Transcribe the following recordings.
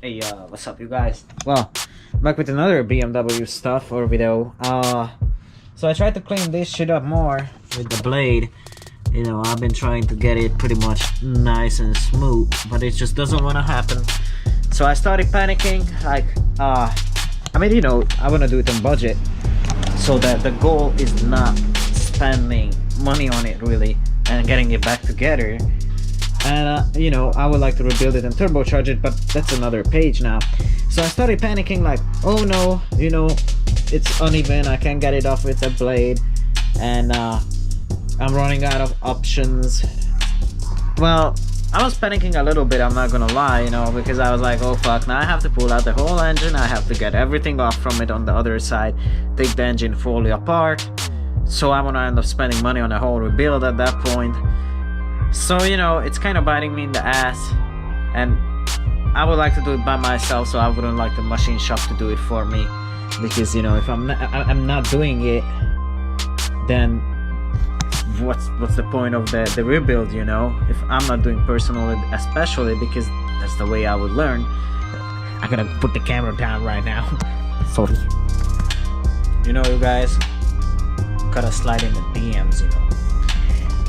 Hey, what's up, you guys? Well, back with another BMW stuff or video. So I tried to clean this shit up more with the blade. You know, I've been trying to get it pretty much nice and smooth, but it just doesn't want to happen. So I started panicking. Like, I mean, you know, I want to do it on budget, so that the goal is not spending money on it really and getting it back together. And you know, I would like to rebuild it and turbocharge it, but that's another page now. So I started panicking, like, oh no, you know, it's uneven, I can't get it off with a blade, and I'm running out of options. Well, I was panicking a little bit, I'm not gonna lie, you know, because I was like, oh fuck, now I have to pull out the whole engine, I have to get everything off from it on the other side, take the engine fully apart. So I'm gonna end up spending money on a whole rebuild at that point. So, you know, it's kind of biting me in the ass, and I would like to do it by myself, so I wouldn't like the machine shop to do it for me, because, you know, if I'm not doing it, then what's the point of the rebuild, you know, if I'm not doing personally, especially because that's the way I would learn. I'm gonna put the camera down right now. Sorry. You know, you guys gotta slide in the DMs, you know.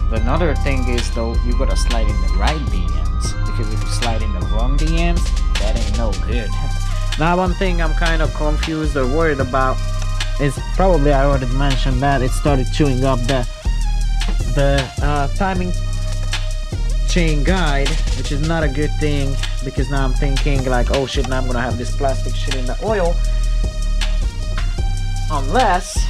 But another thing is, though, you gotta slide in the right DMs, because if you slide in the wrong DMs, that ain't no good. Now, one thing I'm kind of confused or worried about is, probably I already mentioned that it started chewing up the timing chain guide, which is not a good thing, because now I'm thinking like, oh shit, now I'm gonna have this plastic shit in the oil, unless,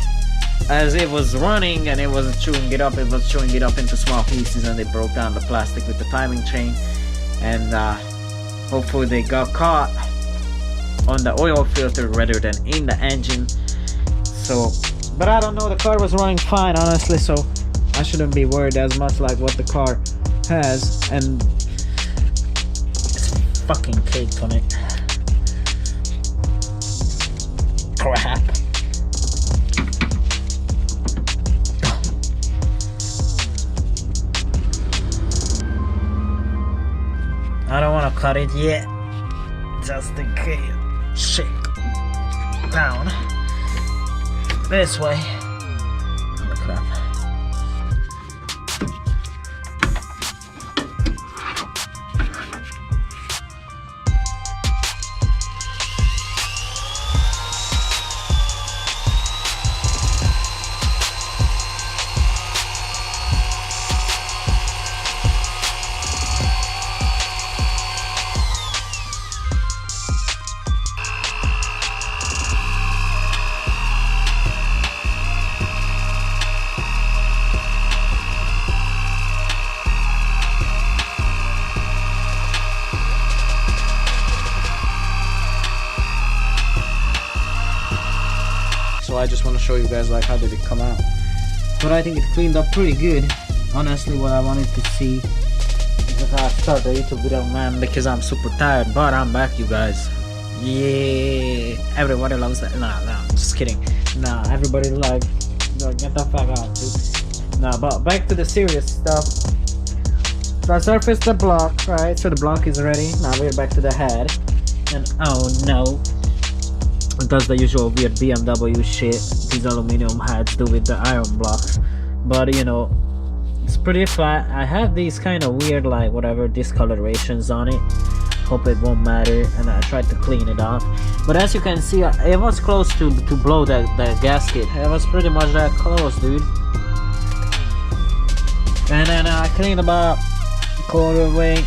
as it was running and it wasn't chewing it up, it was chewing it up into small pieces, and they broke down the plastic with the timing chain, and hopefully they got caught on the oil filter rather than in the engine. So, but I don't know, the car was running fine honestly, so I shouldn't be worried as much like what the car has, and it's fucking caked on it. Crap. I don't want to cut it yet, just in case. Shake down this way. Oh crap. So I just want to show you guys like how did it come out. But I think it cleaned up pretty good. Honestly, what I wanted to see, because I started the YouTube video, man, because I'm super tired, but I'm back, you guys. Yeah, everybody loves that. Nah, just kidding. Nah, everybody like, get the fuck out, dude. Nah, but back to the serious stuff. So I surfaced the block, right? So the block is ready. Now we're back to the head, and oh no, it does the usual weird BMW shit these aluminum heads do with the iron blocks. But you know, it's pretty flat. I have these kind of weird, like, whatever, discolorations on it. Hope it won't matter, and I tried to clean it off. But as you can see, it was close to blow the gasket. It was pretty much that close, dude. And then I cleaned about a quarter way,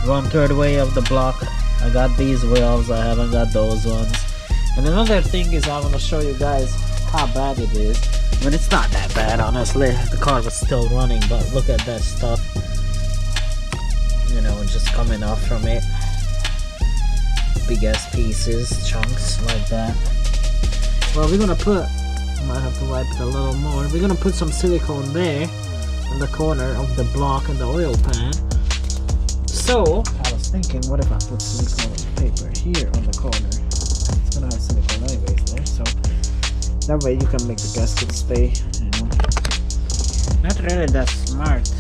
1/3 way of the block. I got these wheels, I haven't got those ones. And another thing is, I want to show you guys how bad it is. I mean, it's not that bad, honestly. The car was still running, but look at that stuff. You know, just coming off from it. Big ass pieces, chunks like that. Well, we're gonna put, I might have to wipe it a little more. We're gonna put some silicone there in the corner of the block and the oil pan. So, I was thinking, what if I put silicone paper here on the corner? It's gonna have silicone anyways there, so that way you can make the gasket stay, you know. Not really that smart,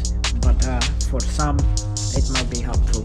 but for some it might be helpful.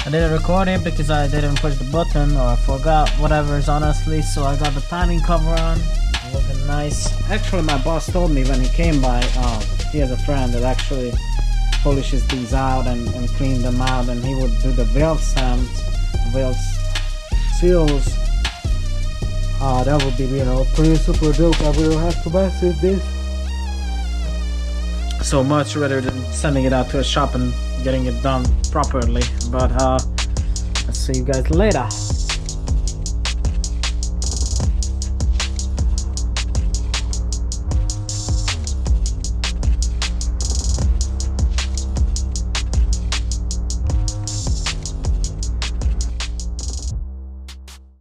I didn't record it because I didn't push the button or I forgot, whatever is honestly. So I got the timing cover on, looking nice. Actually, my boss told me when he came by, he has a friend that actually polishes these out and clean them out, and he would do the weld stamps, weld seals. That would be, you know, pretty super dope. I will have to mess with this so much rather than sending it out to a shop and getting it done properly. But I'll see you guys later.